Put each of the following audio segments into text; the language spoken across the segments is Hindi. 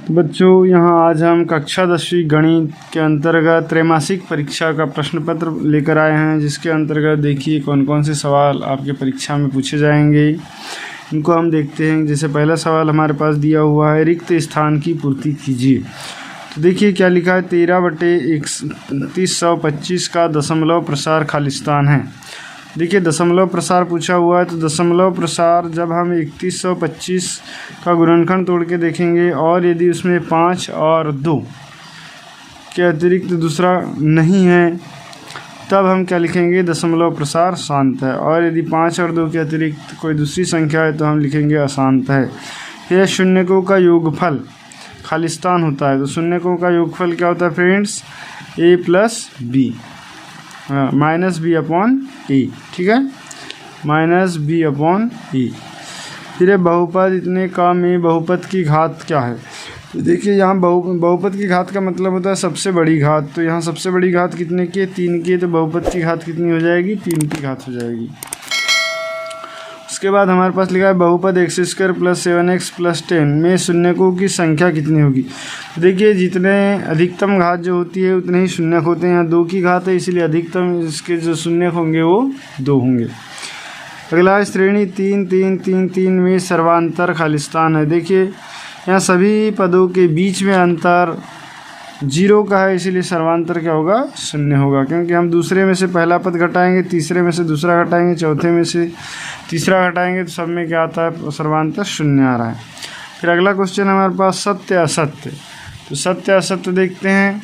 तो बच्चों यहाँ आज हम कक्षा 10वीं गणित के अंतर्गत त्रैमासिक परीक्षा का प्रश्न पत्र लेकर आए हैं, जिसके अंतर्गत देखिए कौन कौन से सवाल आपके परीक्षा में पूछे जाएंगे। इनको हम देखते हैं। जैसे पहला सवाल हमारे पास दिया हुआ है, रिक्त स्थान की पूर्ति कीजिए। तो देखिए क्या लिखा है, 13/3125 का दशमलव प्रसार खालिस्तान है। देखिए दशमलव प्रसार पूछा हुआ है, तो दशमलव प्रसार जब हम 3125 का गुणनखंड तोड़ के देखेंगे और यदि उसमें 5 और 2 के अतिरिक्त दूसरा नहीं है तब हम क्या लिखेंगे, दशमलव प्रसार शांत है। और यदि 5 और 2 के अतिरिक्त कोई दूसरी संख्या है तो हम लिखेंगे अशांत है। यह शून्यकों का योगफल खालिस्तान होता है। तो शून्यकों का योगफल क्या होता है friends, a plus B minus B upon A, ठीक है, माइनस बी अपॉन ए। फिर है बहुपद इतने का में बहुपद की घात क्या है। तो देखिए यहाँ बहुपद की घात का मतलब होता है सबसे बड़ी घात। तो यहाँ सबसे बड़ी घात कितने की है, 3 की। तो बहुपद की घात कितनी हो जाएगी, 3 की घात हो जाएगी। उसके बाद हमारे पास लिखा है बहुपद x² + 7x + 10 में शून्यकों की संख्या कितनी होगी। तो देखिए जितने अधिकतम घात जो होती है उतने ही शून्यक होते हैं। यहाँ 2 की घात है, इसलिए अधिकतम इसके जो शून्यक होंगे वो 2 होंगे। अगला है श्रेणी 3 3 3 3 में सर्वांतर खालिस्तान है। देखिए यहाँ सभी पदों के बीच में अंतर 0 का है, इसीलिए सर्वांतर क्या होगा, 0 होगा। क्योंकि हम दूसरे में से पहला पद घटाएंगे, तीसरे में से दूसरा घटाएंगे, चौथे में से तीसरा घटाएंगे, तो सब में क्या आता है, सर्वांतर 0 आ रहा है। फिर अगला क्वेश्चन हमारे पास सत्य असत्य। तो सत्य असत्य देखते हैं।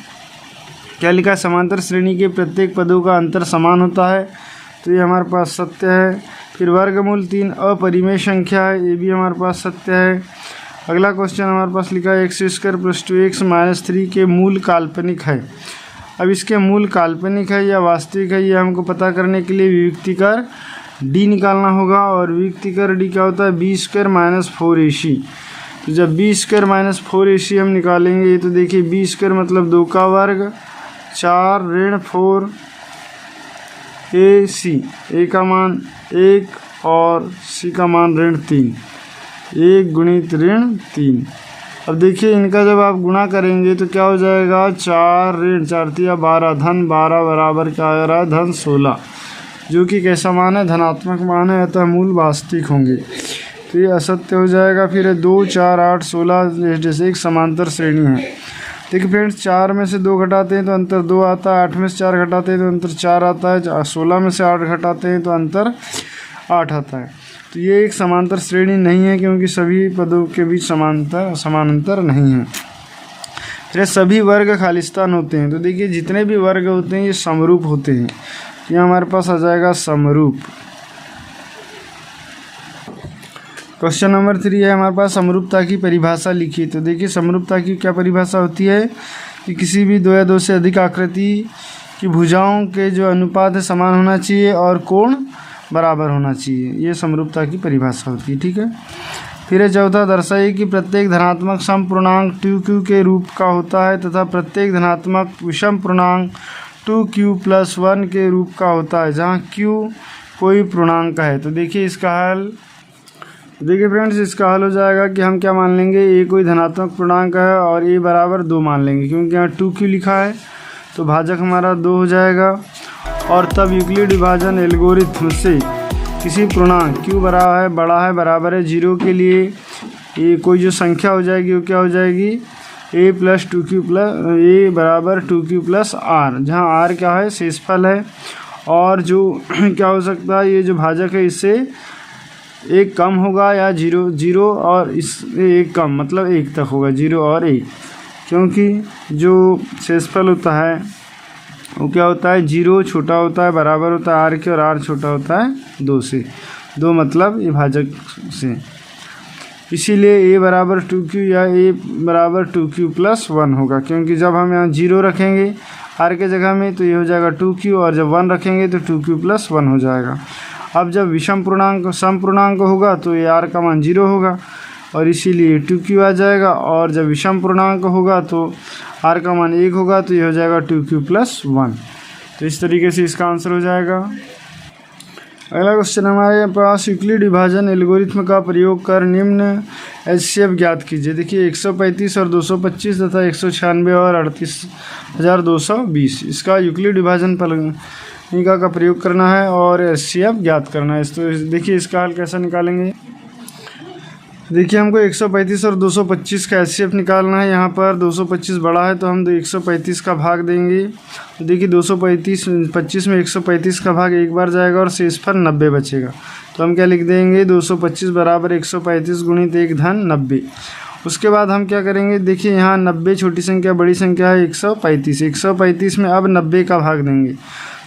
क्या लिखा है, समांतर श्रेणी के प्रत्येक पदों का अंतर समान होता है। तो ये हमारे पास सत्य है। फिर वर्गमूल 3 अपरिमेय संख्या है, ये भी हमारे पास सत्य है। अगला क्वेश्चन हमारे पास लिखा है x² + 2x - 3 के मूल काल्पनिक है। अब इसके मूल काल्पनिक है या वास्तविक है, ये हमको पता करने के लिए वियुक्तिकर d निकालना होगा। और वियुक्तिकर d क्या होता है, b² - 4ac। तो जब b² - 4ac हम निकालेंगे तो देखिए b² मतलब 2 का वर्ग, 4 ऋण 4ac, a का मान 1 और c का मान ऋण 3, 1 × ऋण 3। अब देखिए इनका जब आप गुणा करेंगे तो क्या हो जाएगा, 4 ऋण 4 × 12 धन 12 बराबर क्या आ रहा है, धन 16, जो कि कैसा मान है, धनात्मक मान है, अतः मूल वास्तविक होंगे। तो ये असत्य हो जाएगा। फिर 2 4 8 16 जैसे एक समांतर श्रेणी है। देखिए फ्रेंड्स 4 में से 2 घटाते हैं तो अंतर 2 आता है, 8 में से 4 घटाते हैं तो अंतर 4 आता है, 16 में से 8 घटाते हैं तो अंतर 8 आता है। तो ये एक समांतर श्रेणी नहीं है, क्योंकि सभी पदों के बीच समानांतर नहीं है। फिर सभी वर्ग खालिस्तान होते हैं। तो देखिए जितने भी वर्ग होते हैं ये समरूप होते हैं। ये हमारे पास आ जाएगा समरूप। क्वेश्चन नंबर 3 है हमारे पास, समरूपता की परिभाषा लिखिए। तो देखिए समरूपता की क्या परिभाषा होती है कि किसी भी 2 या 2 से अधिक आकृति की भुजाओं के जो अनुपात है समान होना चाहिए और कोण बराबर होना चाहिए। ये समरूपता की परिभाषा होती है, ठीक है। फिर चौथा, दर्शाइए कि प्रत्येक धनात्मक सम पूर्णांक 2q के रूप का होता है तथा प्रत्येक धनात्मक विषम पूर्णांक 2q + 1 के रूप का होता है, जहाँ q कोई पूर्णांक है। तो देखिए इसका हल, देखिए फ्रेंड्स इसका हल हो जाएगा कि हम क्या मान लेंगे, a कोई धनात्मक पूर्णांक है और a बराबर 2 मान लेंगे, क्योंकि यहाँ 2q लिखा है तो भाजक हमारा 2 हो जाएगा। और तब यूक्लिड विभाजन एल्गोरिथ्म से किसी पूर्णांक q बराबर है 0 के लिए ये कोई जो संख्या हो जाएगी वो क्या हो जाएगी, a बराबर 2q + r, जहाँ r क्या है, शेषफल है। और जो क्या हो सकता है, ये जो भाजक है इससे 1 कम होगा या 0 और इससे 1 कम, मतलब 1 तक होगा, 0 और 1, क्योंकि जो शेषफल होता है वो क्या होता है, 0 छोटा होता है, बराबर होता है r के, और r छोटा होता है 2 से, 2 मतलब ये भाजक से। इसीलिए a बराबर 2q या a बराबर 2q + 1 होगा, क्योंकि जब हम यहाँ 0 रखेंगे r के जगह में तो ये हो जाएगा 2q, और जब 1 रखेंगे तो 2q + 1 हो जाएगा। अब जब विषम पूर्णांक सम पूर्णांक होगा तो ये r का मान 0 होगा और इसीलिए 2q आ जाएगा, और जब विषम पूर्णांक होगा तो r का मान 1 होगा, तो ये हो जाएगा 2q + 1। तो इस तरीके से इसका आंसर हो जाएगा। अगला क्वेश्चन हमारे पास यूक्लिड विभाजन एल्गोरिथ्म का प्रयोग कर निम्न HCF ज्ञात कीजिए। देखिए 135 और 225 तथा 196 और 38,220 इसका यूक्लिड विभाजन फलनिका का प्रयोग करना है और HCF ज्ञात करना है। तो देखिए इसका हल कैसा निकालेंगे। देखिए हमको 135 और 225 का HCF निकालना है। यहाँ पर 225 बड़ा है तो हम 135 का भाग देंगे। तो देखिए 225 में 135 का भाग एक बार जाएगा और शेषफल 90 बचेगा। तो हम क्या लिख देंगे 225 बराबर 135 गुणित 1 धन 90। उसके बाद हम क्या करेंगे, देखिए यहाँ 90 छोटी संख्या बड़ी संख्या है 135 में अब 90 का भाग देंगे।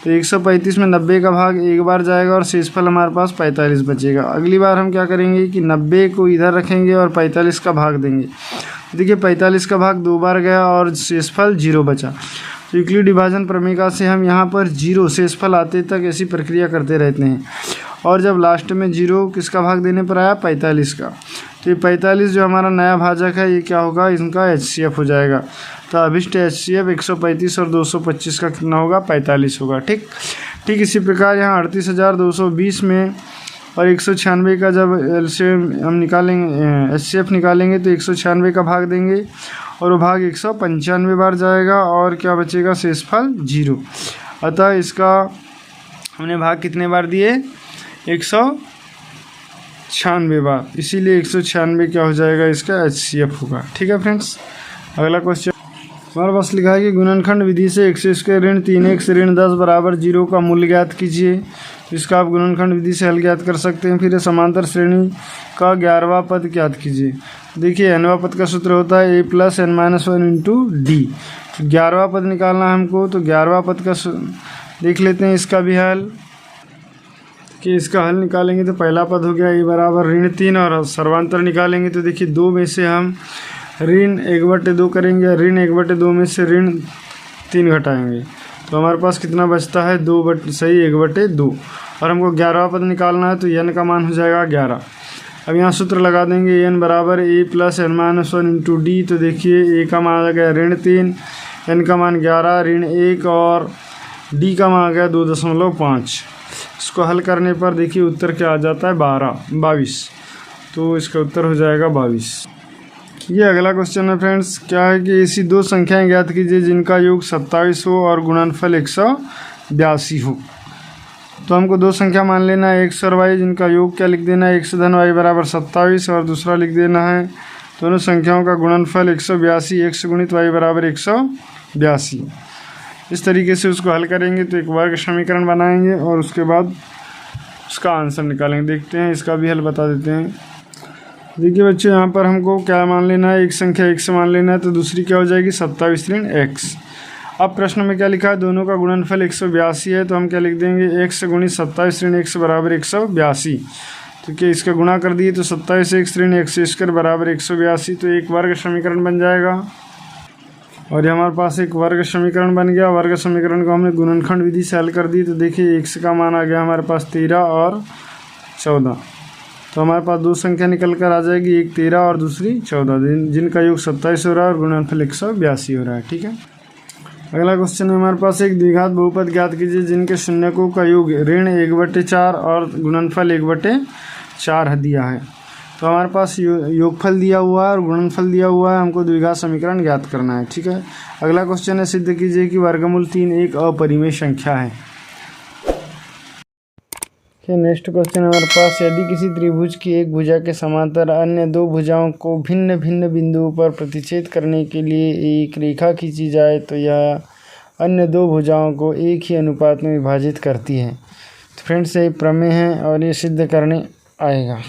तो 135 में 90 का भाग एक बार जाएगा और शेषफल हमारे पास 45 बचेगा। अगली बार हम क्या करेंगे कि 90 को इधर रखेंगे और 45 का भाग देंगे। देखिए 45 का भाग 2 बार गया और शेषफल 0 बचा। तो यूक्लिड विभाजन प्रमेय से हम यहाँ पर 0 शेषफल आते तक ऐसी प्रक्रिया करते रहते हैं और जब लास्ट में 0 किसका भाग देने पर आया 45 का। तो ये 45 जो हमारा नया भाजक है ये क्या होगा, इनका HCF हो जाएगा। तो अभिष्ट HCF 135 और 225 का कितना होगा 45 होगा। ठीक इसी प्रकार यहाँ 38,220 में और 196 का जब LCM हम निकालेंगे HCF निकालेंगे तो 196 का भाग देंगे और वो भाग 195 बार जाएगा और क्या बचेगा शेषफल 0। अतः इसका हमने भाग कितने बार दिए 196 बार, इसीलिए 196 क्या हो जाएगा इसका HCF होगा। ठीक है फ्रेंड्स। अगला क्वेश्चन हमारे पास लिखा है कि गुणनखंड विधि से x² ऋण 3x ऋण 10 बराबर 0 का मूल्य ज्ञात कीजिए। तो इसका आप गुणनखंड विधि से हल ज्ञात कर सकते हैं। फिर समांतर श्रेणी का 11वां पद ज्ञात कीजिए। देखिए nवां पद का सूत्र होता है a + n-1 इंटू डी। 11वां पद निकालना है हमको, तो 11वां पद का देख लेते हैं इसका भी हल कि इसका हल निकालेंगे तो पहला पद हो गया a बराबर ऋण 3 और सर्वांतर निकालेंगे तो देखिए 2 में से हम ऋण 1/2 करेंगे, ऋण 1/2 में से ऋण 3 घटाएंगे तो हमारे पास कितना बचता है 1/2 और हमको 11वां पद निकालना है तो n का मान हो जाएगा 11। अब यहाँ सूत्र लगा देंगे n बराबर a + n-1 इंटू डी। तो देखिए a का मान आ गया ऋण 3, n का मान 11, ऋण 1 और d का मान आ गया 2.5। इसको हल करने पर देखिए उत्तर क्या आ जाता है 22। तो इसका उत्तर हो जाएगा 22। ये अगला क्वेश्चन है फ्रेंड्स, क्या है कि ऐसी दो संख्याएं ज्ञात कीजिए जिनका योग 27 हो और गुणनफल 182 हो। तो हमको दो संख्या मान लेना है x और y, जिनका योग क्या लिख देना है x धन y बराबर 27 और दूसरा लिख देना है दोनों संख्याओं का गुणनफल 182 x गुणित y बराबर 182। इस तरीके से उसको हल करेंगे तो एक वर्ग समीकरण बनाएंगे और उसके बाद उसका आंसर निकालेंगे। देखते हैं इसका भी हल बता देते हैं। देखिए बच्चों यहाँ पर हमको क्या मान लेना है, एक संख्या x मान लेना है तो दूसरी क्या हो जाएगी 27 ऋण x। अब प्रश्न में क्या लिखा है दोनों का गुणनफल 182 है तो हम क्या लिख देंगे x गुणित 27 ऋण x बराबर 182। तो क्या इसका गुणा कर दिए तो 27 x ऋण x² बराबर 182। तो एक वर्ग समीकरण बन जाएगा और ये हमारे पास एक वर्ग समीकरण बन गया। वर्ग समीकरण को हमने गुणनखंड विधि से हल कर दी तो देखिए x का मान आ गया हमारे पास 13 और 14। तो हमारे पास दो संख्या निकल कर आ जाएगी, एक 13 और दूसरी 14, जिनका योग 27 हो रहा है और गुणनफल 182 हो रहा है। ठीक है। अगला क्वेश्चन है हमारे पास एक द्विघात बहुपद ज्ञात कीजिए जिनके शून्यकों का योग ऋण 1/4 और गुणनफल 1/4 दिया है। तो हमारे पास योगफल दिया हुआ है और गुणनफल दिया हुआ है, हमको द्विघात समीकरण ज्ञात करना है। ठीक है। अगला क्वेश्चन है सिद्ध कीजिए कि वर्गमूल 3 एक अपरिमेय संख्या है। नेक्स्ट क्वेश्चन हमारे पास, यदि किसी त्रिभुज की एक भुजा के समांतर अन्य दो भुजाओं को भिन्न भिन्न बिंदुओं पर प्रतिच्छेद करने के लिए एक रेखा खींची जाए तो यह अन्य दो भुजाओं को एक ही अनुपात में विभाजित करती है। तो फ्रेंड्स ये प्रमेय है और ये सिद्ध करने आएगा।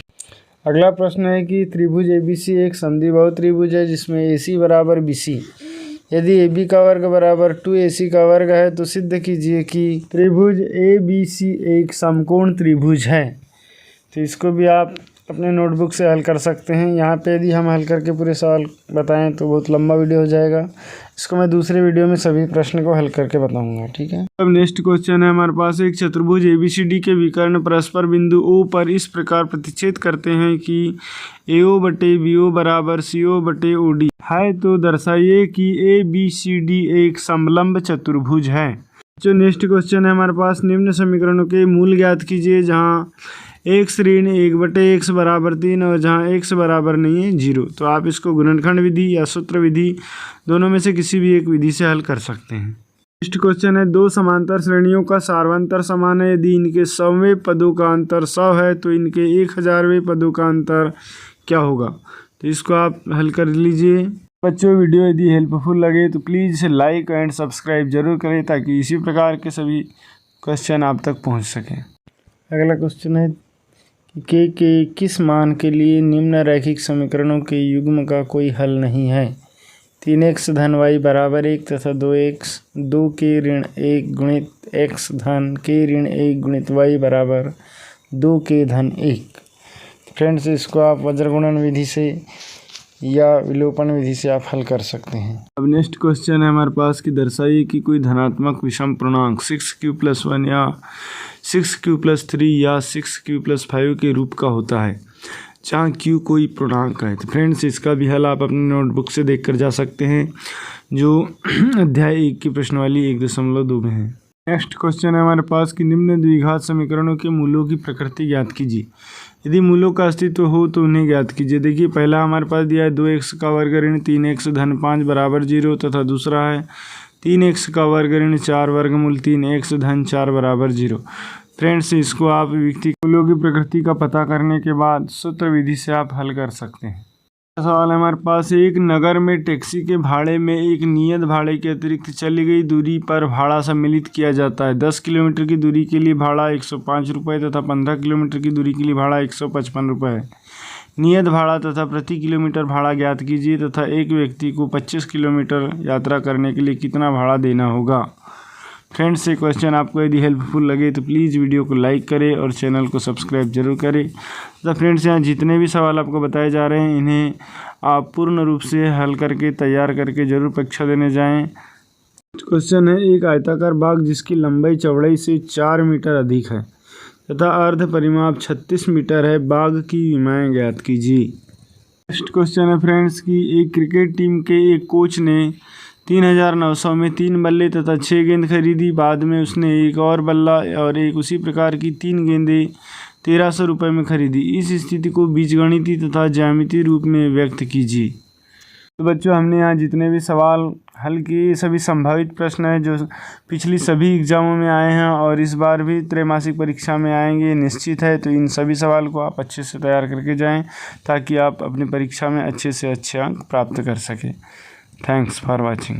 अगला प्रश्न है कि त्रिभुज ABC एक समद्विबाहु त्रिभुज है जिसमें AC बराबर BC। यदि AB का वर्ग बराबर 2AC का वर्ग है तो सिद्ध कीजिए कि त्रिभुज ABC एक समकोण त्रिभुज है। तो इसको भी आप अपने नोटबुक से हल कर सकते हैं। यहाँ पे यदि हम हल करके पूरे सवाल बताएं तो बहुत लंबा वीडियो हो जाएगा। इसको मैं दूसरे वीडियो में सभी प्रश्न को हल करके बताऊंगा। ठीक है। अब नेक्स्ट क्वेश्चन है हमारे पास, एक चतुर्भुज ABCD के विकर्ण परस्पर बिंदु O पर इस प्रकार प्रतिच्छेद करते हैं कि AO/BO बराबर CO/OD है। तो दर्शाइए कि ABCD एक समलंब चतुर्भुज है। जो नेक्स्ट क्वेश्चन है हमारे पास, निम्न समीकरणों के मूल ज्ञात कीजिए जहाँ x ऋण 1/x बराबर 3 और जहाँ x बराबर नहीं है 0। तो आप इसको गुणनखंड विधि या सूत्र विधि दोनों में से किसी भी एक विधि से हल कर सकते हैं। नेक्स्ट क्वेश्चन है, दो समांतर श्रेणियों का सार्वंतर समान है। यदि इनके 100वें पदों का अंतर 100 है तो इनके 1000वें पदों का अंतर क्या होगा। तो इसको आप हल कर लीजिए। बच्चों, वीडियो यदि हेल्पफुल लगे तो प्लीज़ इसे लाइक एंड सब्सक्राइब जरूर करें ताकि इसी प्रकार के सभी क्वेश्चन आप तक पहुंच सकें। अगला क्वेश्चन है कि के किस मान के लिए निम्न रैखिक समीकरणों के युग्म का कोई हल नहीं है। 3x धन y बराबर 1 तथा 2x 2 के ऋण 1 गुणित x धन के ऋण 1 गुणित y बराबर 2 के धन 1। फ्रेंड्स, इसको आप वज्रगुणन विधि से या विलोपन विधि से आप हल कर सकते हैं। अब नेक्स्ट क्वेश्चन है हमारे पास कि दर्शाइए कि कोई धनात्मक विषम पूर्णांक 6q+1 या 6q+3 या 6q+5 के रूप का होता है जहाँ q कोई पूर्णांक है। तो फ्रेंड्स, इसका भी हल आप अपनी नोटबुक से देख कर जा सकते हैं जो अध्याय 1 की प्रश्नवाली 1.2 में है। नेक्स्ट क्वेश्चन है हमारे पास कि निम्न द्विघात समीकरणों के मूलों की प्रकृति ज्ञात कीजिए। यदि मूलों का अस्तित्व हो तो उन्हें ज्ञात कीजिए। देखिए, पहला हमारे पास दिया है 2x का वर्ग ऋण 3x धन 5 बराबर 0 तथा दूसरा है 3x का वर्ग ऋण 4 वर्गमूल 3x धन 4 बराबर 0। फ्रेंड्स, इसको आप मूलों की प्रकृति का पता करने के बाद सूत्र विधि से आप हल कर सकते हैं। सवाल है हमारे पास, एक नगर में टैक्सी के भाड़े में एक नियत भाड़े के अतिरिक्त चली गई दूरी पर भाड़ा सम्मिलित किया जाता है। 10 किलोमीटर की दूरी के लिए भाड़ा 105 रुपये तथा 15 किलोमीटर की दूरी के लिए भाड़ा 155 रुपये है। नियत भाड़ा तथा प्रति किलोमीटर भाड़ा ज्ञात कीजिए तथा एक व्यक्ति को 25 किलोमीटर यात्रा करने के लिए कितना भाड़ा देना होगा। फ्रेंड्स, ये क्वेश्चन आपको यदि हेल्पफुल लगे तो प्लीज़ वीडियो को लाइक करें और चैनल को सब्सक्राइब जरूर करें। तो फ्रेंड्स, यहाँ जितने भी सवाल आपको बताए जा रहे हैं इन्हें आप पूर्ण रूप से हल करके तैयार करके जरूर परीक्षा देने जाएं। क्वेश्चन है, एक आयताकार बाग जिसकी लंबाई चौड़ाई से 4 मीटर अधिक है तथा अर्ध परिमाप 36 मीटर है, बाग की विमाएँ ज्ञात कीजिए। नेक्स्ट क्वेश्चन है फ्रेंड्स कि एक क्रिकेट टीम के एक कोच ने 3900 में 3 बल्ले तथा 6 गेंद खरीदी। बाद में उसने एक और बल्ला और एक उसी प्रकार की 3 गेंदें 1300 रुपये में खरीदी। इस स्थिति को बीजगणितीय तथा ज्यामितीय रूप में व्यक्त कीजिए। तो बच्चों, हमने यहाँ जितने भी सवाल हल किए सभी संभावित प्रश्न हैं जो पिछली सभी एग्जामों में आए हैं और इस बार भी त्रैमासिक परीक्षा में आएंगे, निश्चित है। तो इन सभी सवाल को आप अच्छे से तैयार करके जाएं ताकि आप अपनी परीक्षा में अच्छे से अच्छे अंक प्राप्त कर सकें। Thanks for watching.